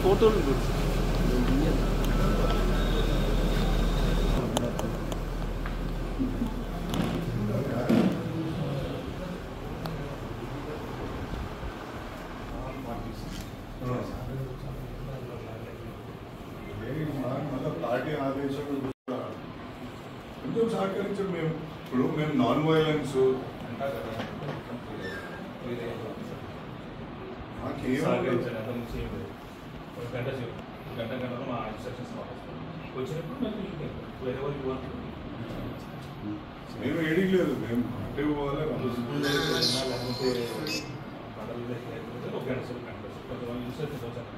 ఫోటోలు పార్టీ ఆదేశాలు కొంచెం సహకరించాం. మేము ఇప్పుడు నాన్ వైలెన్స్ గంటలో మా ఇన్స్ట్రక్షన్స్ వచ్చినప్పుడు మేము ఏడికి లేదు, మేము అంటే పోవాలి. లేకపోతే ఒక గంట కొంతమంది ఇన్స్ట్రక్షన్స్ వచ్చాను.